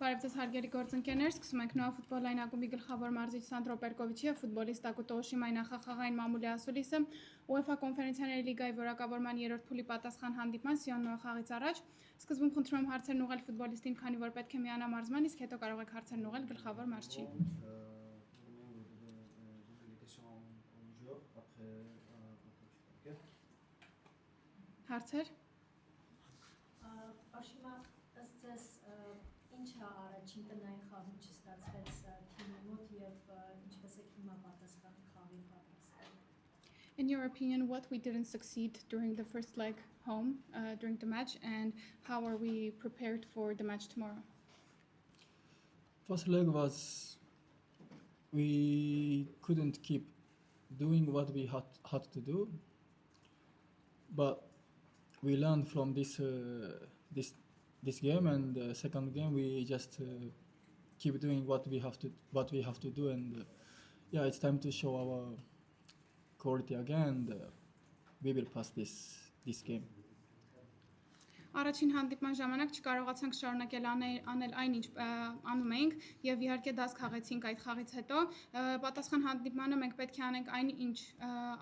Բարև ձեզ հարգելի գործընկերներ, սկսում ենք նոր ֆուտբոլային ակումբի գլխավոր մարզիչ Սանդրո Պերկովիչի եւ ֆուտբոլիստ Ակուտո Օշիմայի նախախաղային մամուլի ասուլիսը UEFA Կոնֆերենցիաների լիգայի որակավորման 3-րդ փուլի պատասխան հանդիպման Սիոննոյ խաղից առաջ։ Սկզբում խնդրում եմ հարցերն ուղղել ֆուտբոլիստին, քանի որ պետք է միանա մարզման, իսկ հետո կարող եք հարցերն ուղղել գլխավոր մարզչին։ Հարցեր։ Օշիմա, ըստ ձեզ ինչ է առաջին տնային խաղում չստացվեց թիմի մոտ եւ ինչպես եք հիմա պատասխան խաղին պատրաստվում։ In your opinion, what we didn't succeed during the first leg home during the match, and how are we prepared for the match tomorrow? First leg was we couldn't keep doing what we had to do, but we learned from this game, and the second game we just keep doing what we have to do, and yeah, it's time to show our quality again, and we will pass this game. Առաջին հանդիպման ժամանակ չկարողացանք շարունակել անել այն ինչ անում էինք եւ իհարկե դաս քաղեցինք այդ խաղից հետո պատասխան հանդիպմանը մենք պետք է անենք այն ինչ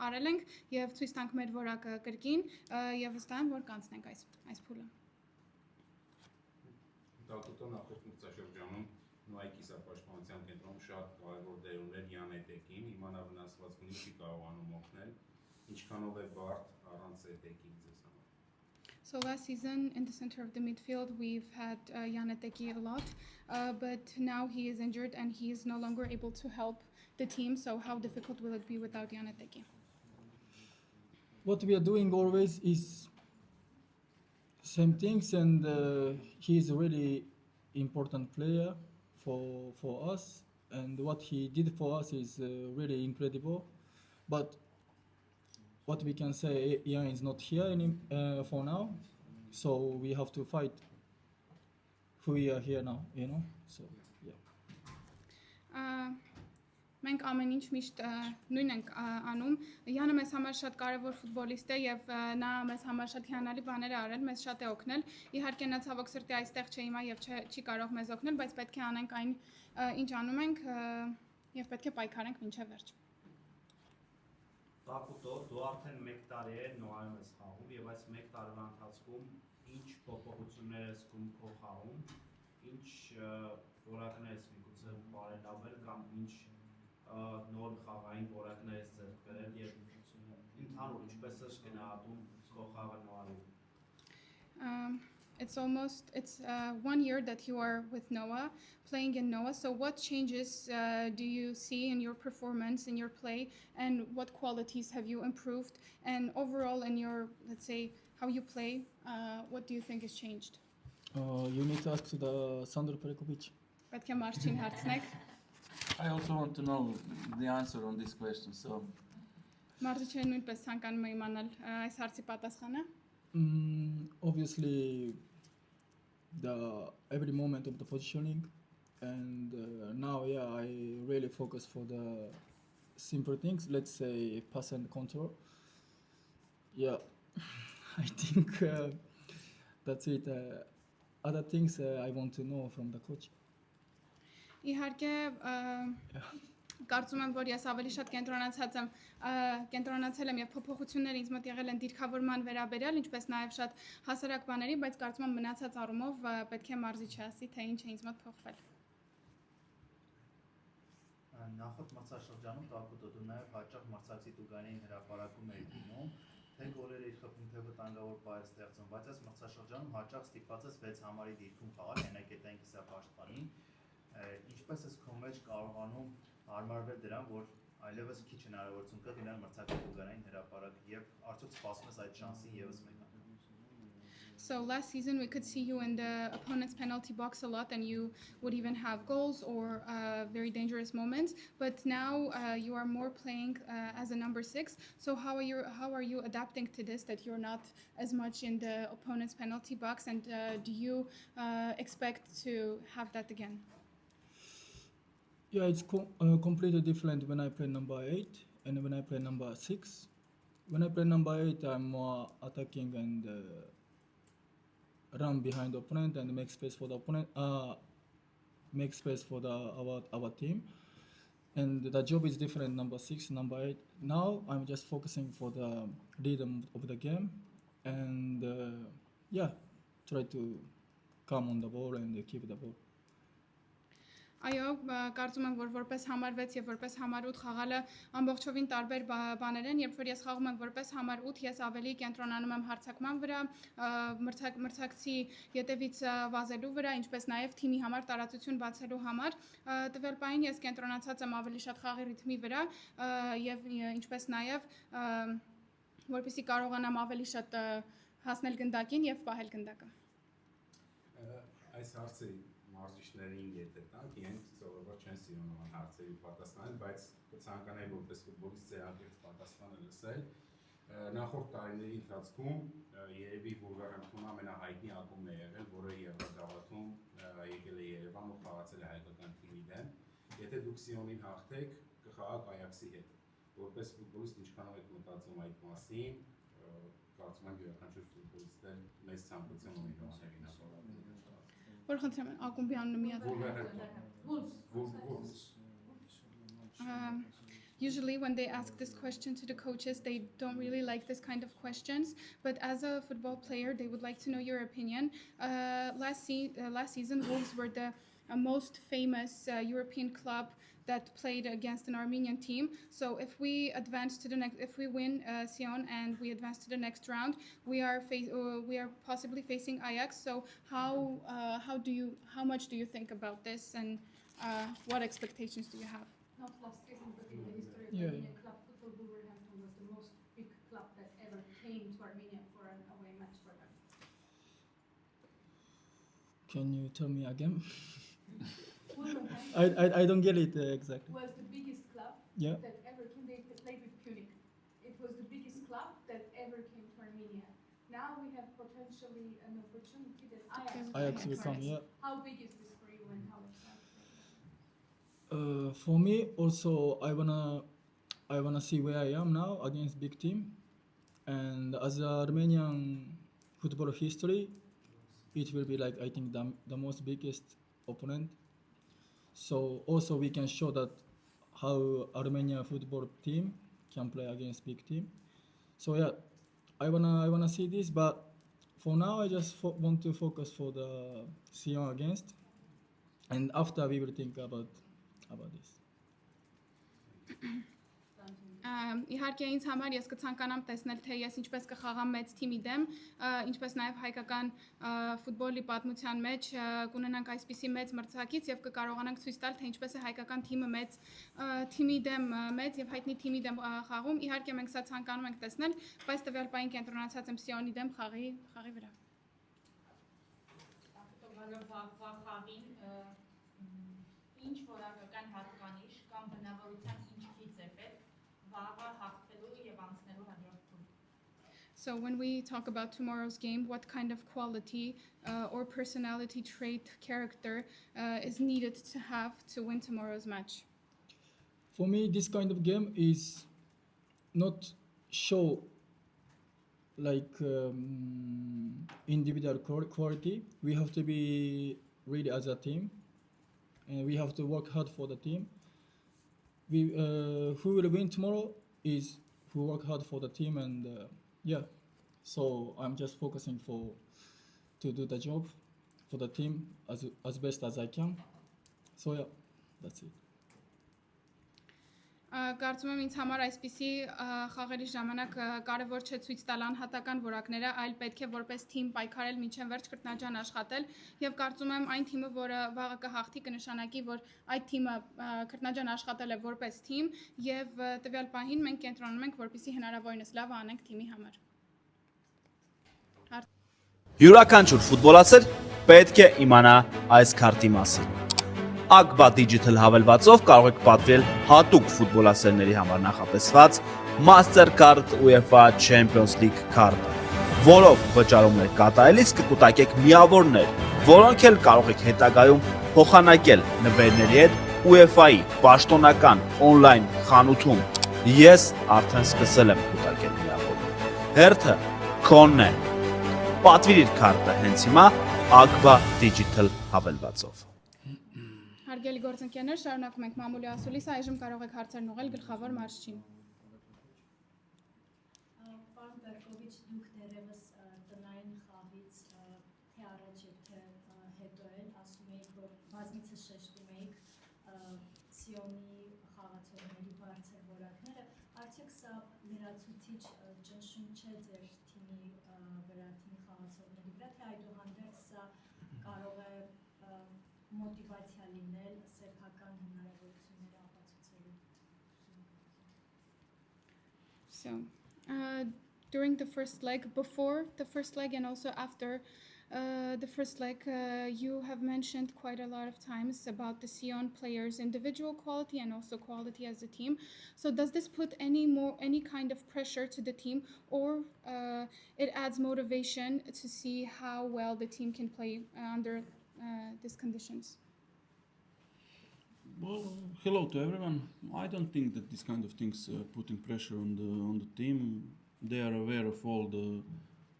արել ենք եւ ցույց տանք մեր որակը կրկին եւ վստահ եմ որ կանցնենք այս փուլը Դատուտո նախորդ մրցաշրջանում նույն կիսապաշտպանության կենտրոնում շատ կարևոր դեր ուներ Յանետեկին, հիմա նա վնասվածքունի չի կարողանում օգնել, ինչքանով է բարդ առանց Էտեկին ձեզ համար So last season in the center of the midfield we've had Yaneteki a lot, but now he is injured and he is no longer able to help the team. So how difficult will it be without Yaneteki? What we are doing always is same things, and he is a really important player for us, and what he did for us is really incredible. But what we can say, Ian is not here for now, so we have to fight who we are here now, so yeah. Մենք ամեն ինչ միշտ նույն ենք անում։ Յանը մեզ համար շատ կարևոր ֆուտբոլիստ է եւ նա մեզ համար շատ հիանալի բաներ է արել, մեզ շատ է օգնել։ Իհարկե նա ցավոք սրտի այստեղ չէ հիմա եւ չի կարող մեզ օգնել, բայց պետք է անենք այն ինչ անում ենք եւ պետք է պայքարենք մինչեւ վերջ։ Ակուտո, դու արդեն 1 տարի է նոայում ես խաղում եւ այս 1 տարվա ընթացքում ինչ փոփոխություններ ես զգում քո խաղում, ինչ որակներ ես միգուցե բարելավել կամ ինչ նոր խաղային որակներ ես ձեռք բերել եւ ընդհանուր ինչպես ես գնահատում քո խաղը նոայում։ It's 1 year that you are with Noah, playing in Noah. So what changes do you see in your performance, in your play, and what qualities have you improved? And overall in your, let's say, how you play, what do you think has changed? You need to ask the Sandro Perkovic. Պետք է մարզչին հարցնեք։ I also want to know the answer on this question. So Մարզիչը նույնպես ցանկանում է իմանալ այս հարցի պատասխանը։ Obviously, every moment of the positioning, and now, yeah, I really focus for the simple things. Let's say pass and control. Yeah, I think that's it. Other things I want to know from the coach. Իհարկե կարծում եմ որ ես ավելի շատ կենտրոնացել եմ եւ փոփոխությունները ինձ մոտ եղել են դիրքավորման վերաբերյալ ինչպես նաեւ շատ հասարակ բաների բայց կարծում եմ մնացած առումով պետք է մարզիչը ասի թե ինչ է ինձ մոտ փոխվել Նախորդ մրցաշրջանում Ակուտո դու նաեւ հաճախ մրցակցի Տուգանային հրապարակում էի դիմում թե գոլերը իր խփում թե վտանգավոր պայել ստեղծում բայց այս մրցաշրջանում հաճախ ստիպված ես 6 համարի դիրքում խաղալ հենակետային կիսապաշտպանին Ինչպես ես քո մեջ կարողանում հարմարվել դրան, որ այլևս քիչ հնարավորություն կա գնալ մրցակցի Տուգանային հրապարակ եւ արդյոք սպասում ես այդ շանսին եւս մեկ So last season we could see you in the opponent's penalty box a lot and you would even have goals or very dangerous moments but now you are more playing as a number 6 so how are you adapting to this that you're not as much in the opponent's penalty box and do you expect to have that again Yeah, it's completely different when I play number 8 and when I play number 6. When I play number 8, I'm more attacking and run behind the opponent and make space for the opponent. make space for our team. And the job is different, number 6, number 8. Now I'm just focusing for the rhythm of the game and try to come on the ball and keep the ball. Այո, կարծում եմ, որ որպես համար 6 եւ որպես համար 8 խաղալը ամբողջովին տարբեր բաներ են, երբ որ ես խաղում եմ որպես համար 8, ես ավելի կենտրոնանում եմ հարձակման վրա, մրցակցի ետևից վազելու վրա, ինչպես նաեւ թիմի համար տարածություն բացելու համար, տվյալ պահին ես կենտրոնացած եմ ավելի շատ խաղի ռիթմի վրա եւ ինչպես նաեւ որպեսզի կարողանամ ավելի շատ հասնել գնդակին եւ պահել գնդակը։ Այս հարցը մարզիչներին եթե տանք, իրենք սովորաբար չեն սիրում նման հարցերի պատասխանել, բայց կցանկանայի որպես ֆուտբոլիստ ձեռագերտ պատասխանը լսել։ Նախորդ տարիների ընթացքում երևի Վոլվերհեմփթոնը ամենահայտնի ակումբն է եղել, որը Եվրոգավաթում եկել է Երևան ու խաղացել է հայկական թիմի դեմ։ Եթե դուք Սիոնին հաղթեք, կխաղաք Այաքսի հետ։ Որպես ֆուտբոլիստ ինչքանով եք մտածում այդ մասին, կարծում եմ յուրաքանչյուր ֆուտբոլիստը մեծ ցանկություն ունի նման հեղինակորեն։ Որ խնդրեմ եմ ակումբի անունը մի հատ։ Usually when they ask this question to the coaches, they don't really like this kind of questions. But as a football player, they would like to know your opinion. Last season, Wolves were the most famous European club that played against an Armenian team. So if we advance to the next, if we win Sion and we advance to the next round, we are possibly facing Ajax. So how much do you think about this, and what expectations do you have? Not last season, but in the history of Yeah. Armenian club football, Wolverhampton was the most big club that ever came to Armenia for an away match for them. Can you tell me again? Wolverhampton I don't get it exactly. was the biggest club Yeah. that ever came. They played with Punic. It was the biggest club that ever came to Armenia. Now we have potentially an opportunity that Ajax will will come, come. yeah. How big is this for you and how excited? For me also, I wanna see where I am now against big team, and as a Armenian football history, it will be like I think the most biggest opponent. So also we can show that how Armenia football team can play against big team. So yeah, I wanna see this, but for now I just want to focus for the Sion against, and after we will think about this. Իհարկե ինձ համար ես կցանկանամ տեսնել թե ես ինչպես կխաղամ մեծ թիմի դեմ, ինչպես նաև հայկական ֆուտբոլի պատմության մեջ կունենանք այսպիսի մեծ մրցակից եւ կկարողանանք ցույց տալ թե ինչպես է հայկական թիմը մեծ թիմի դեմ մեծ եւ հայտնի թիմի դեմ խաղում։ Իհարկե մենք սա ցանկանում ենք տեսնել, բայց տվյալ պահին կենտրոնացած եմ Սիոնի դեմ խաղի վրա։ Խաղին ինչ որակական հատկանիշ կամ բնավորության ինչ գիծ է պետք վաղը հաղթելու եւ անցնելու հաջորդ փուլ։ So when we talk about tomorrow's game, what kind of quality or personality trait, character is needed to have to win tomorrow's match? For me, this kind of game is not show like individual quality. We have to be really as a team, and we have to work hard for the team. Who will win tomorrow is who work hard for the team, and so I'm just focusing to do the job for the team as best as I can. So yeah, that's it. Կարծում եմ ինձ համար այսպիսի խաղերի ժամանակ կարևոր չէ ցույց տալ անհատական որակները, այլ պետք է որպես թիմ պայքարել մինչև վերջ կրտնաջան աշխատել եւ կարծում եմ այն թիմը, որը վաղը կհաղթի, կնշանակի, որ այդ թիմը կրտնաջան աշխատել է որպես թիմ եւ տվյալ պահին մենք կենտրոնանում ենք, որպեսզի հնարավորինս լավը անենք թիմի համար։ Յուրաքանչյուր ֆուտբոլասեր պետք է իմանա այս քարտի մասին։ Agba Digital հավելվածով կարող եք պատվիրել հատուկ ֆուտբոլասերների համար նախատեսված Mastercard UEFA Champions League քարտը, որով վճարումներ կատարելիս կկուտակեք միավորներ, որոնք էլ կարող եք հետագայում փոխանակել նվերների հետ UEFA-ի պաշտոնական on-line խանութում։ Ես արդեն սկսել եմ կուտակել միավորներ։ Հերթը քոնն է։ Պատվիրիր քարտը հենց հիմա Agba Digital հավելվածով։ Հարգելի գործընկերներ, շարունակում ենք մամուլի ասուլիսը, այժմ կարող եք հարցերն ուղղել գլխավոր մարզչին։ Պարոն Բերկովիչ, դուք դեռևս տնային խաղից թե առաջ եւ թե հետո էլ ասում եք, որ բազմիցս շեշտում եք Սիոնի խաղացողների բարձր որակները, արդյոք սա լրացուցիչ ճնշում չէ ձեր թիմի վրա, թիմի խաղացողների վրա, թե այդուհանդերձ սա կարող է մոտիվացիա լինել սեփական հնարավորությունները ապացուցելու։ So, during the first leg, before the first leg, and also after the first leg, you have mentioned quite a lot of times about the Sion players' individual quality and also quality as a team. So, does this put any kind of pressure to the team, or it adds motivation to see how well the team can play under these conditions? Well, hello to everyone. I don't think that these kind of things putting pressure on the team. They are aware of all the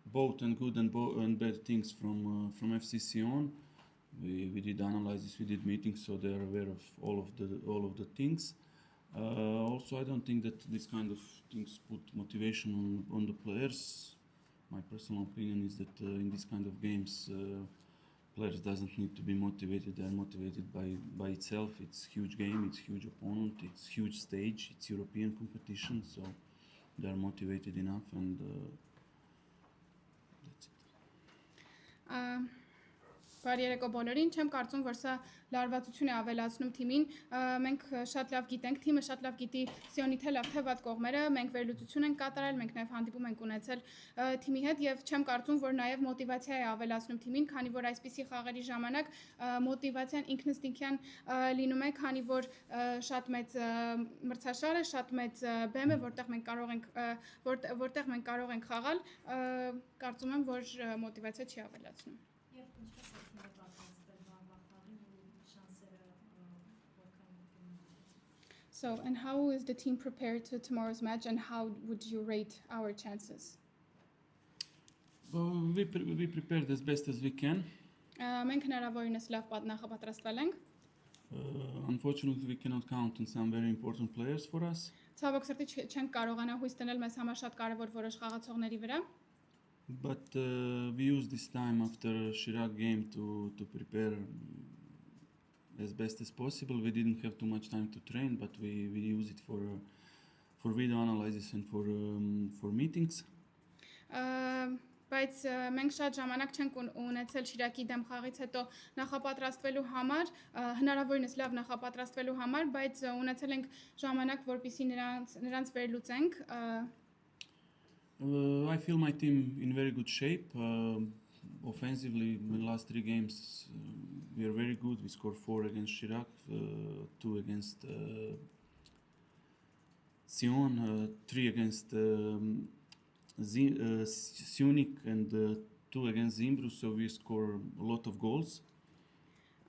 both and good and bad things from FC Sion. We did analysis, we did meetings, so they are aware of all of the things. Also, I don't think that these kind of things put motivation on the players. My personal opinion is that in this kind of games, players doesn't need to be motivated. They are motivated by itself. It's huge game, it's huge opponent, it's huge stage, it's European competition, so they are motivated enough, and that's it. Բարի երեկո բոլորին, չեմ կարծում, որ սա լարվածություն է ավելացնում թիմին, մենք շատ լավ գիտենք, թիմը շատ լավ գիտի Սիոնի թե լավ թե վատ կողմերը, մենք վերլուծություն ենք կատարել, մենք նաև հանդիպում ենք ունեցել թիմի հետ եւ չեմ կարծում, որ նաև մոտիվացիա է ավելացնում թիմին, քանի որ այսպիսի խաղերի ժամանակ մոտիվացիան ինքնըստինքյան լինում է, քանի որ շատ մեծ մրցաշար է, շատ մեծ բեմ է, որտեղ մենք կարող ենք խաղալ, կարծում եմ, որ մոտիվացիա չի ավելացնում։ So, and how is the team prepared to tomorrow's match, and how would you rate our chances? Well, we prepared as best as we can. Մենք հնարավորինս լավ նախապատրաստվել ենք։ Unfortunately, we cannot count on some very important players for us. Ցավոք սրտի չենք կարողանա հույս դնել մեզ համար շատ կարևոր որոշ խաղացողների վրա։ But we used this time after Chirac game to prepare as best as possible. We didn't have too much time to train, but we use it for video analysis and for meetings. Բայց մենք շատ ժամանակ չենք ունեցել Շիրակի դեմ խաղից հետո նախապատրաստվելու համար, հնարավորինս լավ նախապատրաստվելու համար, բայց ունեցել ենք ժամանակ, որպեսզի նրանց վերլուծենք։ I feel my team in very good shape. Offensively, in the last 3 games, we are very good. We scored 4 against Chirac, 2 against Sion, 3 against Sionik, and 2 against Zimbru. So we score a lot of goals.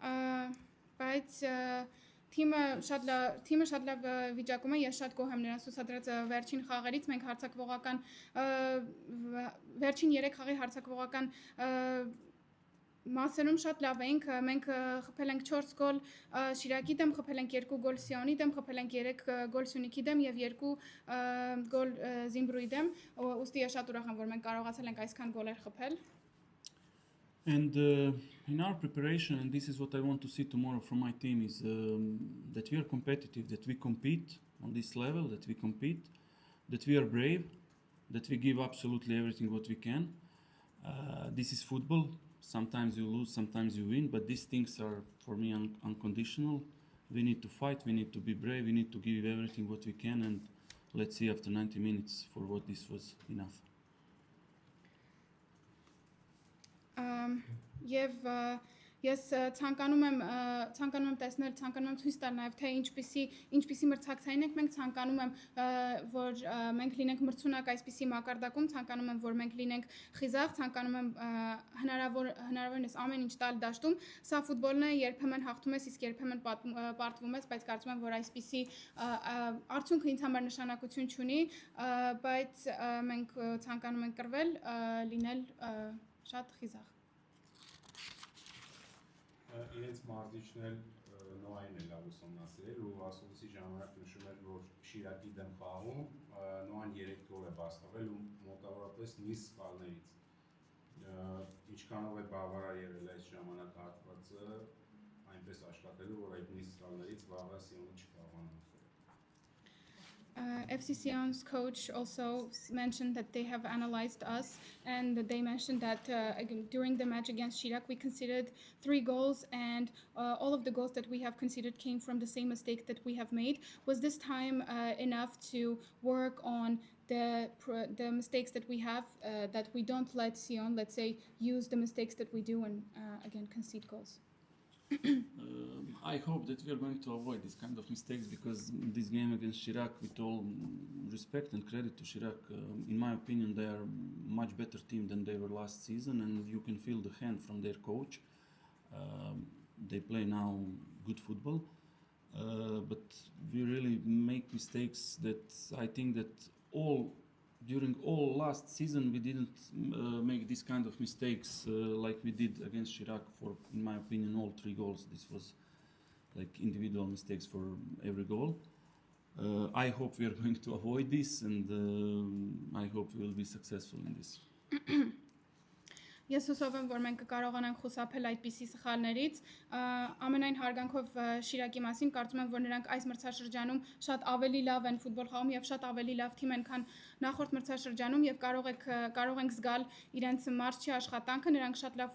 Բայց թիմը շատ լավ վիճակում է, ես շատ գոհ եմ նրանց ցուցադրած վերջին խաղերից, մենք հարցակվողական վերջին 3 խաղի հարցակվողական մասերում շատ լավ էինք, մենք խփել ենք 4 գոլ Շիրակի դեմ, խփել ենք 2 գոլ Սիոնի դեմ, խփել ենք 3 գոլ Սյունիքի դեմ եւ 2 գոլ Զիմբրուի դեմ, ուստի ես շատ ուրախ եմ, որ մենք կարողացել ենք այսքան գոլեր խփել։ And in our preparation, and this is what I want to see tomorrow from my team, is that we are competitive, that we compete on this level, that we compete, that we are brave, that we give absolutely everything what we can. This is football. Sometimes you lose, sometimes you win, but these things are, for me, unconditional. We need to fight, we need to be brave, we need to give everything what we can, and let's see after 90 minutes for what this was enough. Եվ ես ցանկանում եմ տեսնել, ցանկանում եմ ցույց տալ նաև թե ինչպիսի մրցակցային ենք մենք, ցանկանում եմ որ մենք լինենք մրցունակ այսպիսի մակարդակում, ցանկանում եմ որ մենք լինենք խիզախ, ցանկանում եմ հնարավորինս ամեն ինչ տալ դաշտում։ Սա ֆուտբոլն է, երբեմն հաղթում ես, իսկ երբեմն պարտվում ես, բայց կարծում եմ որ այսպիսի արդյունքը ինձ համար նշանակություն չունի, բայց մենք ցանկանում ենք կռվել, լինել շատ խիզախ։ իրենց մարզիչն էլ Նոային էլ լավ ուսումնասիրել ու ասուլիսի ժամանակ նշում էր, որ Շիրակի դեմ խաղում Նոան 3 գոլ է բաստավել ու մոտավորապես նույն սխալներից։ Ինչքանով է բավարար եղել այս ժամանակահատվածը այնպես աշխատելու, որ այդ նույն սխալներից վաղը Սիոնը չկարողանան խորել։ FC Sion's coach also mentioned that they have analyzed us, and they mentioned that during the match against Chirac, we conceded 3 goals, and all of the goals that we have conceded came from the same mistake that we have made. Was this time enough to work on the mistakes that we have, that we don't let Sion, let's say, use the mistakes that we do and again concede goals? I hope that we are going to avoid this kind of mistakes, because this game against Chirac, with all respect and credit to Chirac, in my opinion, they are a much better team than they were last season, and you can feel the hand from their coach. They play now good football, but we really make mistakes that I think that during all last season we didn't make this kind of mistakes like we did against Chirac for, in my opinion, all 3 goals. This was like individual mistakes for every goal. I hope we are going to avoid this, and I hope we will be successful in this. Ես հուսով եմ, որ մենք կկարողանանք խուսափել այդպիսի սխալներից։ Ամենայն հարգանքով Շիրակի մասին կարծում եմ, որ նրանք այս մրցաշրջանում շատ ավելի լավ են ֆուտբոլ խաղում եւ շատ ավելի լավ թիմ են, քան նախորդ մրցաշրջանում, եւ կարող ենք զգալ իրենց մարզչի աշխատանքը, նրանք շատ լավ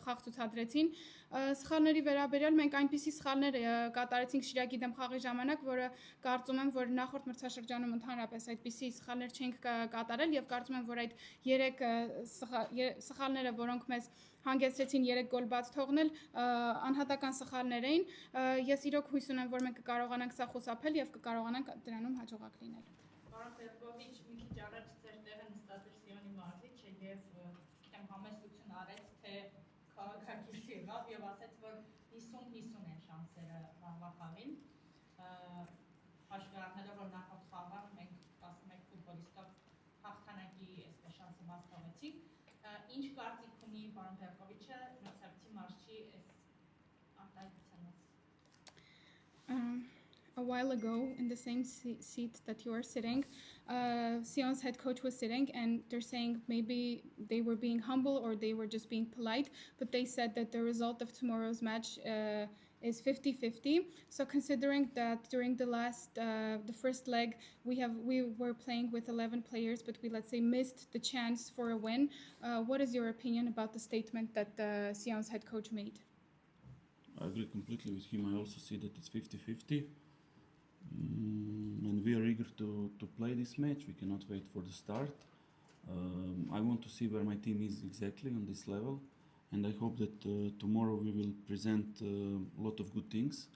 խաղ ցուցադրեցին։ Սխալների վերաբերյալ մենք այնպիսի սխալներ կատարեցինք Շիրակի դեմ խաղի ժամանակ, որը կարծում եմ, որ նախորդ մրցաշրջանում ընդհանրապես այդպիսի սխալներ չենք կատարել, եւ կարծում եմ, որ այդ 3 սխալները, որոնք մեզ հանգեցրեցին 3 գոլ բաց թողնել, անհատական սխալներ էին։ Ես իրոք հույս ունեմ, որ մենք կկարողանանք սա խուսափել եւ կկարողանանք դրանում հաջողակ լինել։ Պարոն Պերկովիչ, մի քիչ առաջ ձեր տեղը նստած էր Սիոնի մարզիչը եւ գիտեմ համեստություն արեց, թե քաղաքակիրթ եղավ եւ ասաց, որ 50-50 են շանսերը վաղվա խաղին։ Հաշվի առնելով, որ նախորդ խաղը մենք 11 ֆուտբոլիստով հաղթանակի այսպես շանսը բացվեցինք, ինչ կարծիք ունի պարոն Պերկովիչը մրցակցի մարզչի այս արտահայտության մասին։ A while ago, in the same seat that you are sitting, Sion's head coach was sitting, and they're saying maybe they were being humble or they were just being polite, but they said that the result of tomorrow's match is 50-50. So considering that during the first leg, we were playing with 11 players, but we, let's say, missed the chance for a win. What is your opinion about the statement that Sion's head coach made? I agree completely with him. I also see that it's 50-50. And we are eager to play this match. We cannot wait for the start. I want to see where my team is exactly on this level, and I hope that tomorrow we will present a lot of good things.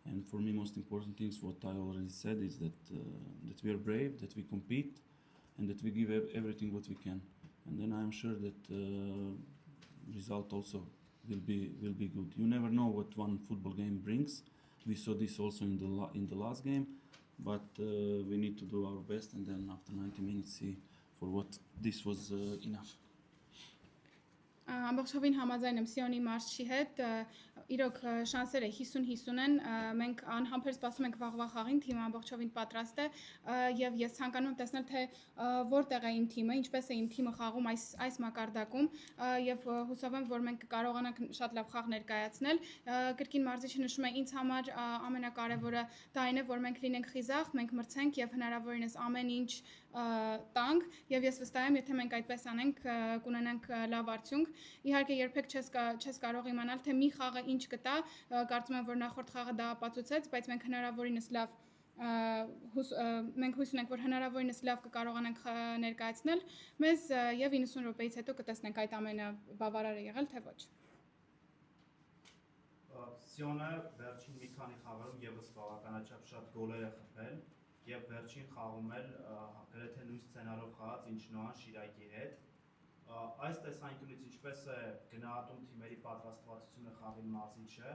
And for me, most important things, what I already said, is that we are brave, that we compete, and that we give everything what we can. And then I am sure that result also will be good. You never know what one football game brings. We saw this also in the last game, but we need to do our best, and then after 90 minutes see for what this was enough. Ամբողջովին համաձայն եմ Սիոնի մարզչի հետ, իրոք շանսերը 50-50 են, մենք անհամբեր սպասում ենք վաղվա խաղին, թիմը ամբողջովին պատրաստ է, եւ ես ցանկանում եմ տեսնել, թե որտեղ է իմ թիմը, ինչպես է իմ թիմը խաղում այս մակարդակում, եւ հուսով եմ, որ մենք կկարողանանք շատ լավ խաղ ներկայացնել։ Կրկին մարզիչը նշում է, ինձ համար ամենակարևորը դա այն է, որ մենք լինենք խիզախ, մենք մրցենք եւ հնարավորինս ամեն ինչ տանք, եւ ես վստահ եմ, եթե մենք այդպես անենք, կունենանք լավ արդյունք։ Իհարկե երբեք չես կարող իմանալ, թե մի խաղը ինչ կտա, կարծում եմ, որ նախորդ խաղը դա ապացուցեց, բայց մենք հնարավորինս լավ մենք հույս ունենք, որ հնարավորինս լավ կկարողանանք ներկայացնել մեզ եւ 90 րոպեից հետո կտեսնենք այդ ամենը բավարար է եղել, թե ոչ։ Սիոնը վերջին մի քանի խաղերում եւս բավականաչափ շատ գոլեր է խփել եւ վերջին խաղում էլ գրեթե նույն սցենարով խաղաց, ինչ Նոան Շիրակի հետ։ Այս տեսանկյունից ինչպես է գնահատում թիմերի պատրաստվածությունը խաղի մարզիչը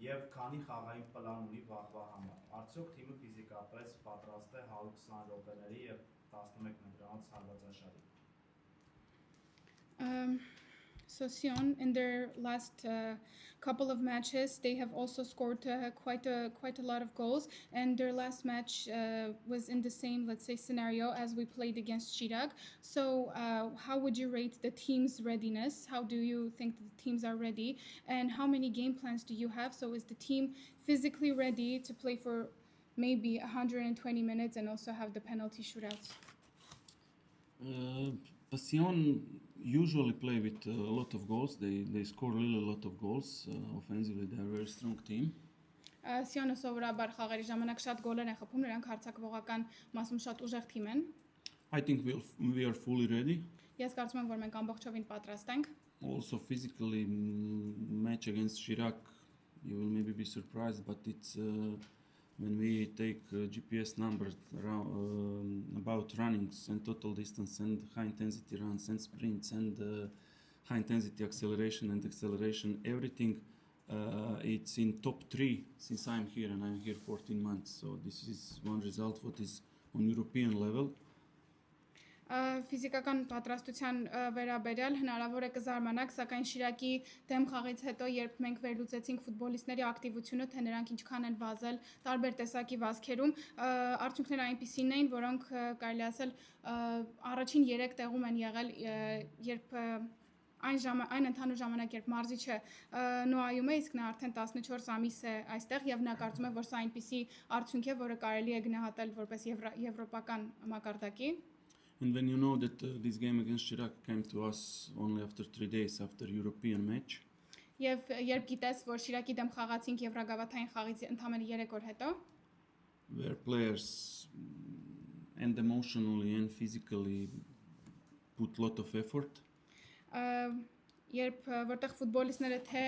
եւ քանի խաղային պլան ունի վաղվա համար։ Արդյոք թիմը ֆիզիկապես պատրաստ է 120 րոպեների եւ 11 մետրանոց հարվածաշարի։ So Sion, in their last couple of matches, they have also scored quite a lot of goals. And their last match was in the same, let's say, scenario as we played against Chirag. So how would you rate the team's readiness? How do you think the teams are ready? And how many game plans do you have? So is the team physically ready to play for maybe 120 minutes and also have the penalty shootouts? Passion usually play with a lot of goals. They score really a lot of goals. Offensively, they're a very strong team. Սիոնը սովորաբար խաղերի ժամանակ շատ գոլեր են խփում, նրանք հարձակվողական մասում շատ ուժեղ թիմ են։ I think we are fully ready. Ես կարծում եմ, որ մենք ամբողջովին պատրաստ ենք։ Also physically, match against Chirac, you will maybe be surprised, but it's when we take GPS numbers around, about runnings and total distance and high intensity runs and sprints and high intensity acceleration and acceleration, everything. It's in top 3 since I'm here and I'm here 14 months. So this is one result what is on European level. Ֆիզիկական պատրաստության վերաբերյալ հնարավոր է կզարմանաք, սակայն Շիրակի դեմ խաղից հետո, երբ մենք վերլուծեցինք ֆուտբոլիստների ակտիվությունը, թե նրանք ինչքան են վազել տարբեր տեսակի վազքերում, արդյունքները այնպիսին էին, որոնք կարելի ասել առաջին 3 տեղում են եղել, երբ այն ընդհանուր ժամանակ, երբ մարզիչը նոայում է, իսկ նա արդեն 14 ամիս է այստեղ եւ նա կարծում է, որ սա այնպիսի արդյունք է, որը կարելի է գնահատել որպես եվրոպական մակարդակի։ And when you know that this game against Chirac came to us only after 3 days after European match. Եվ երբ գիտես, որ Շիրակի դեմ խաղացինք Եվրագավաթային խաղից ընդամենը 3 օր հետո, where players and emotionally and physically put lot of effort. Երբ որտեղ ֆուտբոլիստները թե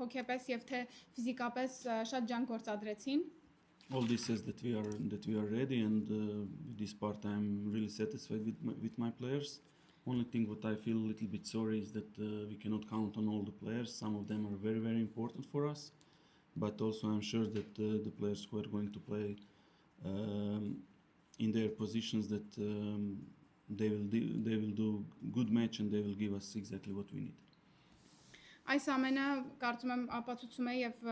հոգեպես եւ թե ֆիզիկապես շատ ջանք գործադրեցին, all this says that we are ready, and with this part I'm really satisfied with my players. Only thing what I feel a little bit sorry is that we cannot count on all the players. Some of them are very, very important for us, but also I'm sure that the players who are going to play in their positions that they will do good match and they will give us exactly what we need. Այս ամենը կարծում եմ ապացուցում է եւ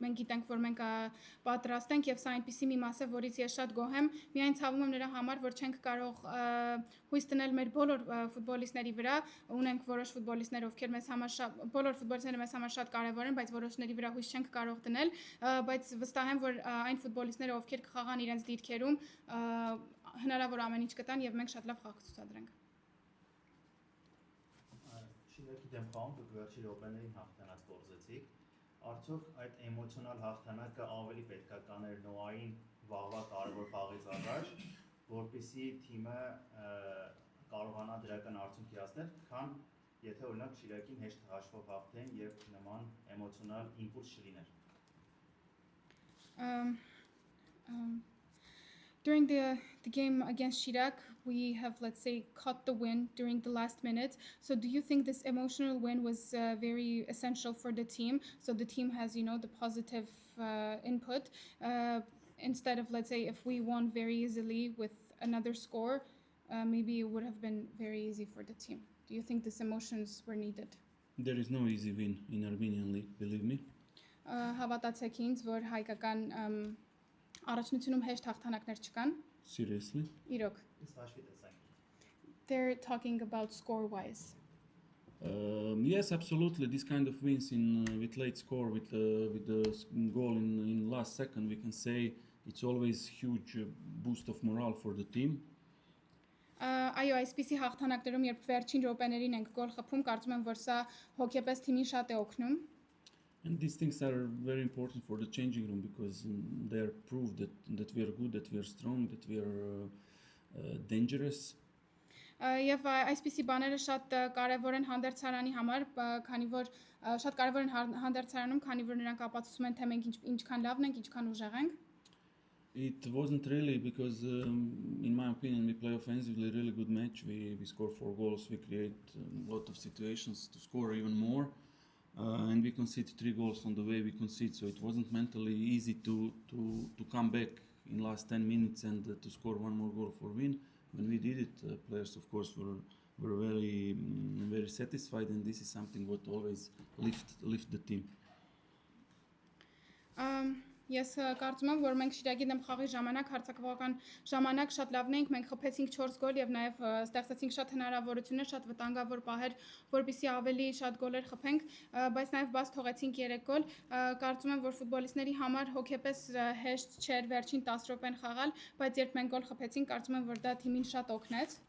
մենք գիտենք, որ մենք պատրաստ ենք եւ սա այնպիսի մի մաս է, որից ես շատ գոհ եմ։ Միայն ցավում եմ նրա համար, որ չենք կարող հույս դնել մեր բոլոր ֆուտբոլիստների վրա։ Ունենք որոշ ֆուտբոլիստներ, ովքեր մեզ համար բոլոր ֆուտբոլիստները մեզ համար շատ կարեւոր են, բայց որոշների վրա հույս չենք կարող դնել, բայց վստահ եմ, որ այն ֆուտբոլիստները, ովքեր կխաղան իրենց դիրքերում, հնարավոր ամեն ինչ կտան եւ մենք շատ լավ խաղ կցուցադրենք։ Շիրակի դեմ խաղում դուք վերջի րոպեներին հաղթանակ կորզեցիք, արդյոք այդ էմոցիոնալ հաղթանակը ավելի պետք է կաներ Նոային վաղվա կարևոր խաղից առաջ, որպեսզի թիմը կարողանա դրական արդյունքի հասնել, քան եթե օրինակ Շիրակին հեշտ հաշվով հաղթեն եւ նման էմոցիոնալ իմպուլս չլիներ։ During the game against Chirac, we have, let's say, caught the win during the last minute. So do you think this emotional win was very essential for the team? So the team has, the positive input. Instead of, let's say, if we won very easily with another score, maybe it would have been very easy for the team. Do you think these emotions were needed? There is no easy win in Armenian league, believe me. Հավատացեք ինձ, որ հայկական առաջնությունում հեշտ հաղթանակներ չկան։ Seriously? Իրոք։ Իսկ հաշվի տեսանք։ They're talking about score-wise. Yes, absolutely. This kind of wins with late score, with the goal in last second, we can say it's always huge boost of morale for the team. Այո, այսպիսի հաղթանակներում, երբ վերջին րոպեներին ենք գոլ խփում, կարծում եմ, որ սա հոգեպես թիմին շատ է օգնում։ And these things are very important for the changing room because they are proof that we are good, that we are strong, that we are dangerous. Եվ այսպիսի բաները շատ կարևոր են հանդերձարանի համար, քանի որ շատ կարևոր են հանդերձարանում, քանի որ նրանք ապացուցում են, թե մենք ինչքան լավն ենք, ինչքան ուժեղ ենք։ It wasn't really because, in my opinion, we play offensively really good match. We score 4 goals, we create a lot of situations to score even more. And we concede 3 goals on the way we concede, so it wasn't mentally easy to come back in last 10 minutes and to score 1 more goal for win. When we did it, players of course were were very satisfied, and this is something what always lift the team. Ես կարծում եմ, որ մենք Շիրակի դեմ խաղի ժամանակ հարձակվողական ժամանակ շատ լավն էինք, մենք խփեցինք 4 գոլ եւ նաեւ ստեղծեցինք շատ հնարավորություններ, շատ վտանգավոր պահեր, որպեսզի ավելի շատ գոլեր խփենք, բայց նաեւ բաց թողեցինք 3 գոլ։ Կարծում եմ, որ ֆուտբոլիստների համար հոգեպես հեշտ չէր վերջին 10 րոպեն խաղալ, բայց երբ մենք գոլ խփեցինք, կարծում եմ, որ դա թիմին շատ օգնեց։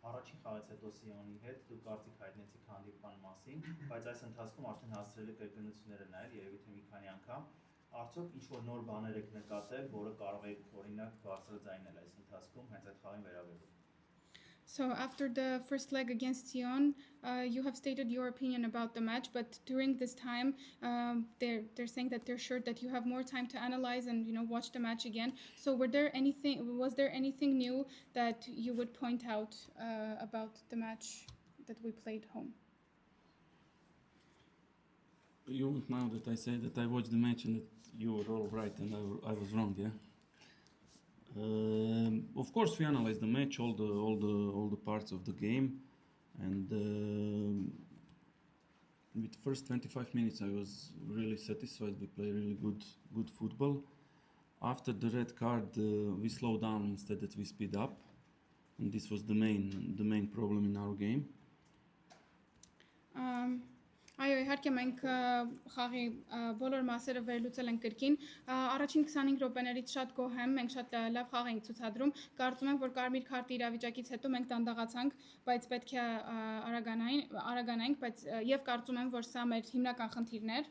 Առաջին խաղից հետո Սիոնի հետ դուք կարծիք հայտնեցիք հանդիպման մասին, բայց այս ընթացքում արդեն հասցրել եք կրկնությունները նայել, երևի թե մի քանի անգամ, արդյոք ինչ-որ նոր բաներ եք նկատել, որը կարող եք օրինակ բարձրաձայնել այս ընթացքում հենց այդ խաղին վերաբերող։ So after the first leg against Sion, you have stated your opinion about the match, but during this time, they're saying that they're sure that you have more time to analyze and watch the match again. So was there anything new that you would point out about the match that we played home? You want now that I say that I watched the match and that you were all right and I was wrong, yeah? Of course, we analyzed the match, all the parts of the game, and with the first 25 minutes, I was really satisfied. We played really good football. After the red card, we slowed down instead that we speed up, and this was the main problem in our game. Այո, իհարկե մենք խաղի բոլոր մասերը վերլուծել ենք կրկին։ Առաջին 25 րոպեներից շատ գոհ եմ, մենք շատ լավ խաղ ենք ցուցադրում։ Կարծում եմ, որ կարմիր քարտի իրավիճակից հետո մենք դանդաղացանք, բայց պետք է արագանայինք, բայց եւ կարծում եմ, որ սա մեր հիմնական խնդիրն էր։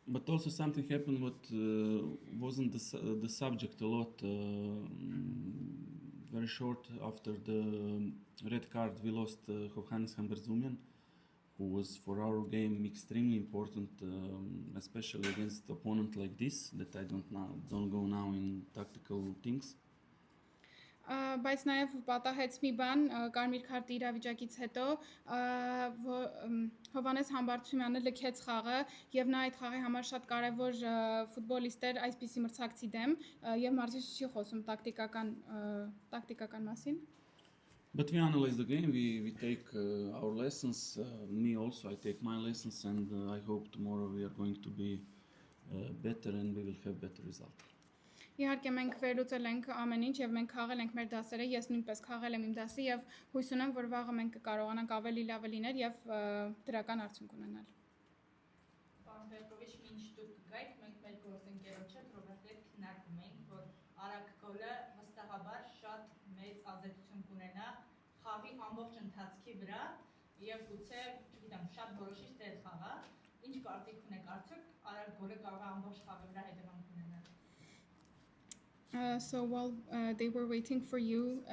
But also something happened what wasn't the subject a lot. Very short after the red card, we lost Hovhannes Hamberzumian, who was for our game extremely important, especially against an opponent like this, that I don't go now in tactical things. Բայց նաև պատահեց մի բան կարմիր քարտի իրավիճակից հետո Հովհաննես Համբարձումյանը լքեց խաղը եւ նա այդ խաղի համար շատ կարեւոր ֆուտբոլիստ էր այսպիսի մրցակցի դեմ եւ մարզիչը չի խոսում տակտիկական մասին. But we analyze the game, we take our lessons, me also, I take my lessons, and I hope tomorrow we are going to be better and we will have better result. Իհարկե մենք վերլուծել ենք ամեն ինչ եւ մենք խաղել ենք մեր դասերը, ես նույնպես խաղել եմ իմ դասը եւ հույս ունեմ, որ վաղը մենք կկարողանանք ավելի լավը լինել եւ դրական արդյունք ունենալ։ Պարոն Պետրովիչ, մինչ դուք գայք, մենք մեր գործընկերոջը Ռոբերտ հետ քննարկում էինք, որ արագ գոլը վստահաբար շատ մեծ ազդեցություն կունենա խաղի ամբողջ ընթացքի վրա եւ գուցե, չգիտեմ, շատ որոշիչ դեր խաղա։ Ինչ կարծիք ունեք, արդյոք արագ գոլը կարող է ամբողջ խաղի վրա հետևանք ունենալ։ So while they were waiting for you,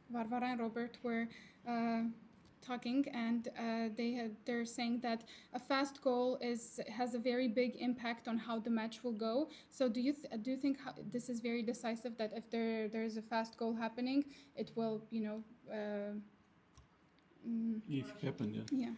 Varvara and Robert were talking, and they're saying that a fast goal has a very big impact on how the match will go. So do you think this is very decisive, that if there is a fast goal happening, it will If it happened, yeah.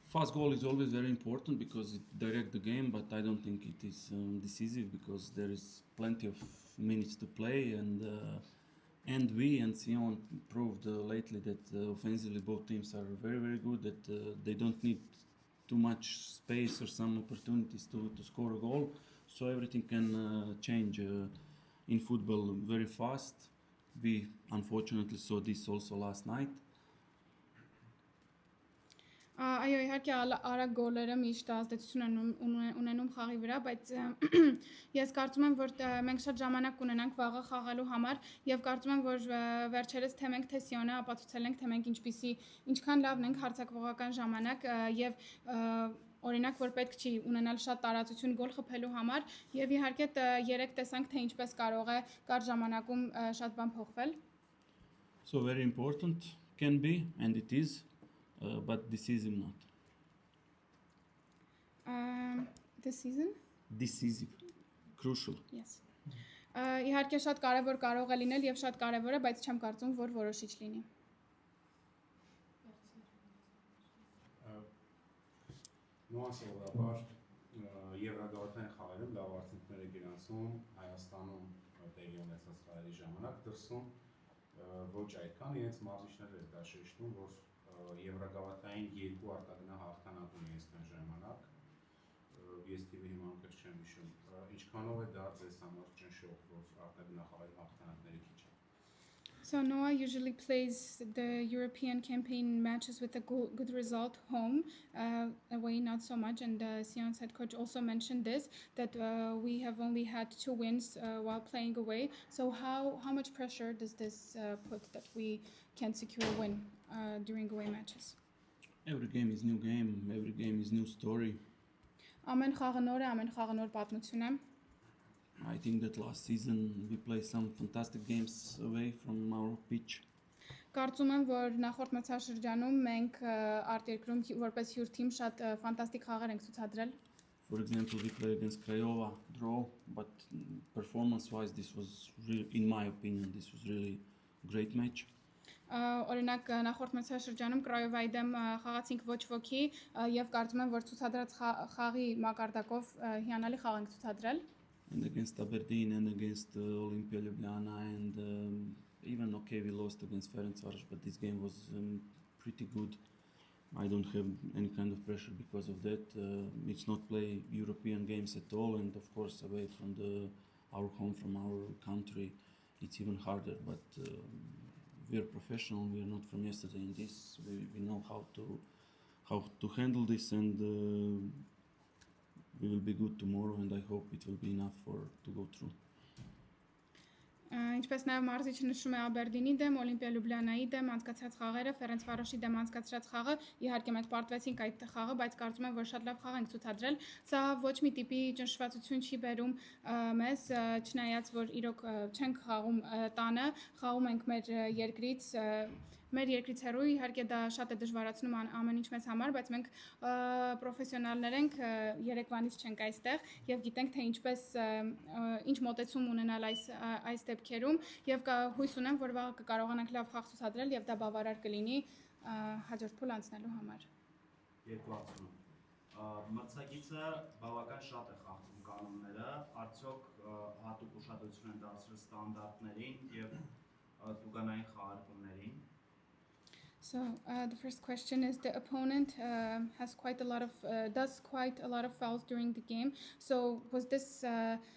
Fast goal is always very important because it directs the game, but I don't think it is decisive because there is plenty of minutes to play, and we and Sion proved lately that offensively both teams are very, very good, that they don't need too much space or some opportunities to score a goal, so everything can change in football very fast. We unfortunately saw this also last night. Այո, իհարկե արագ գոլերը միշտ ազդեցություն ունենում խաղի վրա, բայց ես կարծում եմ, որ մենք շատ ժամանակ կունենանք վաղը խաղալու համար եւ կարծում եմ, որ վերջերս թե մենք թե Սիոնը ապացուցել ենք, թե մենք ինչքան լավն ենք հարձակվողական ժամանակ եւ օրինակ, որ պետք չի ունենալ շատ տարածություն գոլ խփելու համար եւ իհարկե երեք տեսանք, թե ինչպես կարող է կարճ ժամանակում շատ բան փոխվել. So very important can be, and it is. But decisive not. This season? Decisive, crucial. Yes. Իհարկե շատ կարևոր կարող է լինել եւ շատ կարևոր է, բայց չեմ կարծում, որ որոշիչ լինի։ Նուանսովաբար Եվրագաղթային խաղերում լավ արդյունքներ է գրանցում Հայաստանում տեղի ունեցած խաղերի ժամանակ, դրսում ոչ այդքան, իրենց մարզիչները դա շեշտում, որ Եվրագաղթային 2 արտագնա հաղթանակ ունի այսքան ժամանակ, ես TV հիմա անկեղծ չեմ հիշում, ինչքանով է դա ձեզ համար ճնշող, որ արտագնա խաղերում հաղթանակների քիչ է։ So Noah usually plays the European campaign matches with a good result home, away not so much. And Sion's head coach also mentioned this, that we have only had 2 wins while playing away. So how much pressure does this put that we can't secure a win during away matches? Every game is new game, every game is new story. Ամեն խաղը նոր է, ամեն խաղը նոր պատմություն է։ I think that last season we played some fantastic games away from our pitch. Կարծում եմ, որ նախորդ մրցաշրջանում մենք արտերկրում որպես հյուր թիմ շատ ֆանտաստիկ խաղեր ենք ցուցադրել։ For example, we played against Craiova, draw, but performance-wise, this was really, in my opinion, this was really great match. Օրինակ նախորդ մրցաշրջանում Կրայովայի դեմ խաղացինք ոչ ոքի եւ կարծում եմ, որ ցուցադրած խաղի մակարդակով հիանալի խաղ ենք ցուցադրել։ And against Aberdeen and against Olympia Ljubljana and even okay we lost against Ferencvaros, but this game was pretty good. I don't have any kind of pressure because of that. It's not play European games at all, and of course away from our home, from our country, it's even harder. But we are professional. We are not from yesterday in this. We know how to handle this, and we will be good tomorrow, and I hope it will be enough to go through. Ինչպես նաև մարզիչը նշում է Աբերդինի դեմ, Օլիմպիա Լյուբլիանայի դեմ անցկացրած խաղերը, Ֆերենցվարոշի դեմ անցկացրած խաղը, իհարկե մենք պարտվեցինք այդ խաղը, բայց կարծում եմ, որ շատ լավ խաղ ենք ցուցադրել։ Սա ոչ մի տիպի ճնշվածություն չի բերում մեզ, չնայած որ իրոք չենք խաղում տանը, խաղում ենք մեր երկրից հեռու, իհարկե դա շատ է դժվարացնում ամեն ինչ մեզ համար, բայց մենք պրոֆեսիոնալներ ենք, երեկվանից չենք այստեղ եւ գիտենք թե ինչ մոտեցում ունենալ այս դեպքերում եւ հույս ունեմ, որ վաղը կկարողանանք լավ խաղ ցուցադրել եւ դա բավարար կլինի հաջորդ փուլ անցնելու համար։ Երկուացում։ Մրցակիցը բավական շատ է խախտում կանոնները, արդյոք հատուկ ուշադրություն են դարձրել ստանդարտներին եւ տուգանային խաղարկումներին։ So the first question is the opponent does quite a lot of fouls during the game. So was this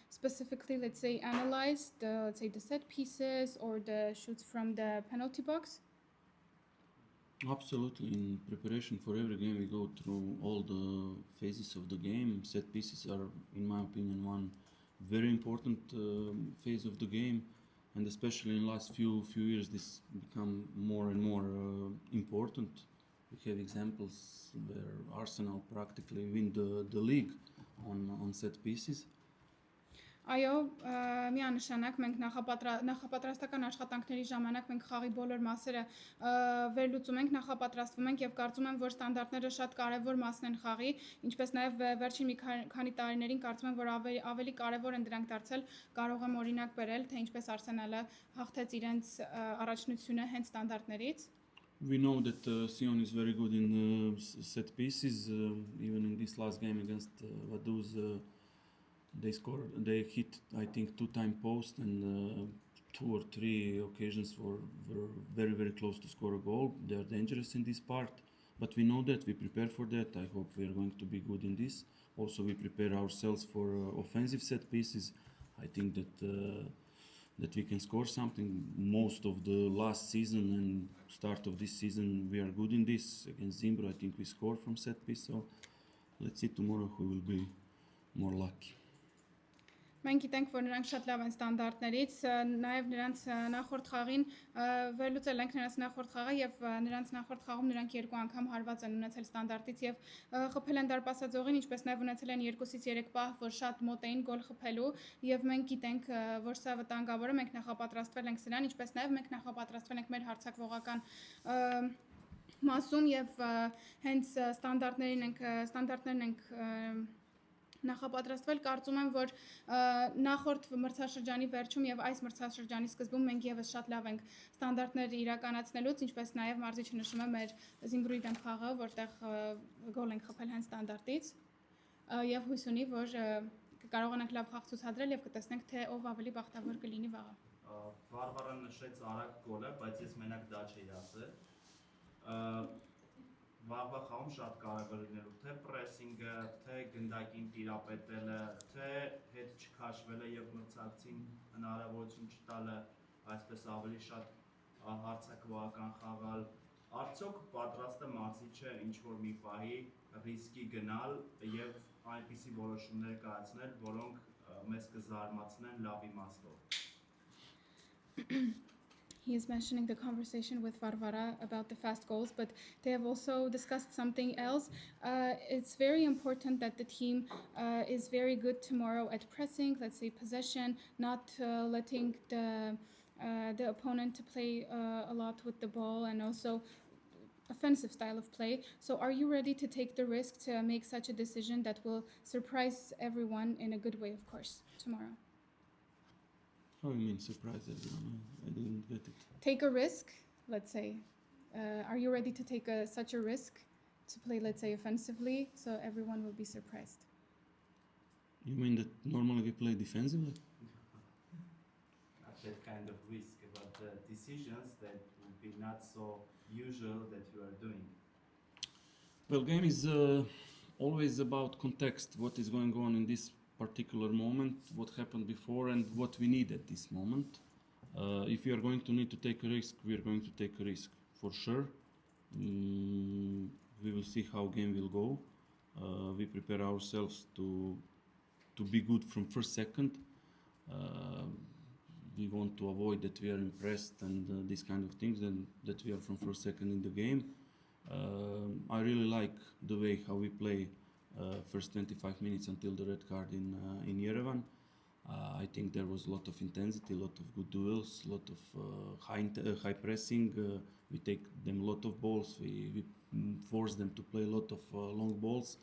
specifically, let's say, analyzed, let's say the set pieces or the shoots from the penalty box? Absolutely. In preparation for every game, we go through all the phases of the game. Set pieces are, in my opinion, one very important phase of the game. And especially in the last few years, this become more and more important. We have examples where Arsenal practically win the league on set pieces. Այո, միանշանակ մենք նախապատրաստական աշխատանքների ժամանակ մենք խաղի բոլոր մասերը վերլուծում ենք, նախապատրաստվում ենք եւ կարծում եմ, որ ստանդարտները շատ կարեւոր մասն են խաղի, ինչպես նաեւ վերջին մի քանի տարիներին կարծում եմ, որ ավելի կարեւոր են դրանք դարձել, կարող եմ օրինակ բերել, թե ինչպես Arsenal-ը հաղթեց իրենց առաջնությունը հենց ստանդարտներից։ We know that Sion is very good in set pieces, even in this last game against Vaduz. They hit, I think, 2-time post and 2 or 3 occasions were very, very close to score a goal. They are dangerous in this part, but we know that, we prepare for that. I hope we are going to be good in this. Also, we prepare ourselves for offensive set pieces. I think that we can score something. Most of the last season and start of this season, we are good in this. Against Zimbro, I think we scored from set piece, so let's see tomorrow who will be more lucky. Մենք գիտենք, որ նրանք շատ լավ են ստանդարտներից, նաև նրանց նախորդ խաղին վերլուծել ենք նրանց նախորդ խաղը եւ նրանց նախորդ խաղում նրանք 2 անգամ հարված են ունեցել ստանդարտից եւ խփել են դարպասաձողին, ինչպես նաև ունեցել են 2-ից 3 պահ, որ շատ մոտ էին գոլ խփելու եւ մենք գիտենք, որ սա վտանգավոր է, մենք նախապատրաստվել ենք սրան, ինչպես նաև մենք նախապատրաստվել ենք մեր հարցակվողական մասում եւ հենց ստանդարտներն ենք նախապատրաստվել, կարծում եմ, որ նախորդ մրցաշրջանի վերջում եւ այս մրցաշրջանի սկզբում մենք եւս շատ լավ ենք ստանդարտներ իրականացնելուց, ինչպես նաեւ մարզիչը նշում է մեր Զինգրուի դեմ խաղը, որտեղ գոլ ենք խփել հենց ստանդարտից։ եւ հույս ունի, որ կկարողանանք լավ խաղ ցուցադրել եւ կտեսնենք թե ով ավելի բախտավոր կլինի վաղը։ Վարվարան նշեց արագ գոլը, բայց ես մենակ դա չէի ասել։ Վաղվա խաղում շատ կարևոր լինելու թե պրեսինգը, թե գնդակին տիրապետելը, թե հետ չքաշվելը եւ մրցակցին հնարավորություն չտալը, այսպես ավելի շատ հարցակողական խաղալ։ Արդյոք պատրաստ է մարզիչը ինչ որ մի պահի ռիսկի գնալ եւ այնպիսի որոշումներ կայացնել, որոնք մեզ կզարմացնեն լավ իմաստով։ He is mentioning the conversation with Varvara about the fast goals, but they have also discussed something else. It's very important that the team is very good tomorrow at pressing, let's say possession, not letting the opponent to play a lot with the ball, and also offensive style of play. So are you ready to take the risk to make such a decision that will surprise everyone in a good way, of course, tomorrow? How you mean surprise everyone? I didn't get it. Take a risk, let's say. Are you ready to take such a risk to play, let's say, offensively, so everyone will be surprised? You mean that normally we play defensively? Not that kind of risk, but decisions that would be not so usual that you are doing. Well, game is always about context, what is going on in this particular moment, what happened before and what we need at this moment. If we are going to need to take a risk, we are going to take a risk for sure. We will see how game will go. We prepare ourselves to be good from first second. We want to avoid that we are impressed and these kind of things, and that we are from first second in the game. I really like the way how we play first 25 minutes until the red card in Yerevan. I think there was a lot of intensity, a lot of good duels, a lot of high pressing. We take them a lot of balls. We force them to play a lot of long balls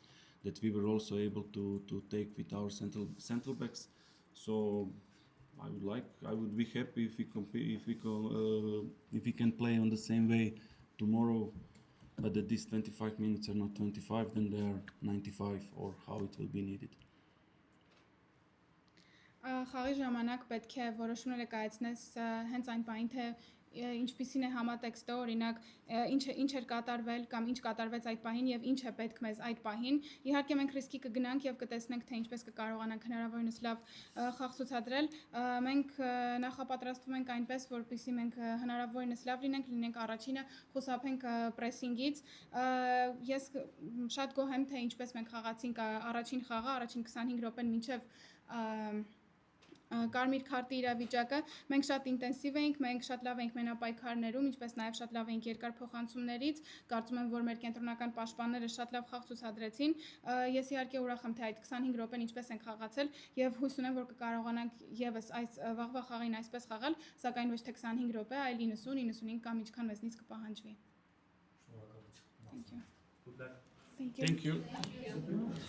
that we were also able to take with our central backs. So I would be happy if we can play on the same way tomorrow. But that these 25 minutes are not 25, then they are 95, or how it will be needed. Խաղի ժամանակ պետք է որոշումները կայացնես հենց այն պահին, թե ինչպիսին է համատեքստը, օրինակ ինչ էր կատարվել կամ ինչ կատարվեց այդ պահին եւ ինչ է պետք մեզ այդ պահին։ Իհարկե մենք ռիսկի կգնանք եւ կտեսնենք, թե ինչպես կկարողանանք հնարավորինս լավ խաղ ցուցադրել։ Մենք նախապատրաստվում ենք այնպես, որպեսզի մենք հնարավորինս լավ լինենք առաջինը, խուսափենք պրեսինգից։ Ես շատ գոհ եմ, թե ինչպես մենք խաղացինք առաջին խաղը, առաջին 25 րոպեն մինչեւ Կարմիր քարտի իրավիճակը մենք շատ ինտենսիվ էինք, մենք շատ լավ էինք մենապայքարներում, ինչպես նաև շատ լավ էինք երկար փոխանցումներից, կարծում եմ, որ մեր կենտրոնական պաշտպանները շատ լավ խաղ ցուցադրեցին։ Ես իհարկե ուրախ եմ, թե այդ 25 րոպեն ինչպես ենք խաղացել եւ հույս ունեմ, որ կկարողանանք եւս այս վաղվա խաղին այսպես խաղալ, սակայն ոչ թե 25 րոպե, այլ 90, 95 կամ ինչքան մեզնից կպահանջվի։ Thank you. Good luck. Thank you. Thank you.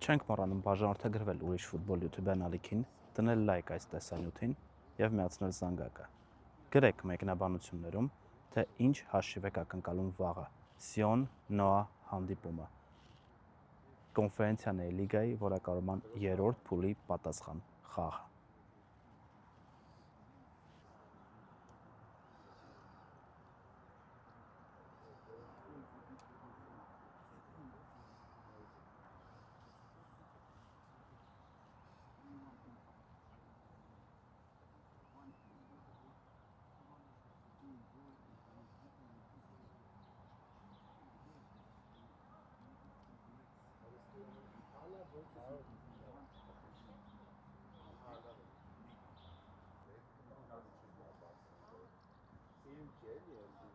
Չենք մոռանում բաժանորդագրվել ուրիշ ֆուտբոլ YouTube-յան ալիքին, դնել լայք այս տեսանյութին եւ միացնել զանգակը։ Գրեք մեկնաբանություններում, թե ինչ հաշիվ եք ակնկալում վաղը Սիոն Նոա հանդիպումը։ Կոնֆերենցիաների լիգայի որակավորման 3-րդ փուլի պատասխան խաղը։ Minute.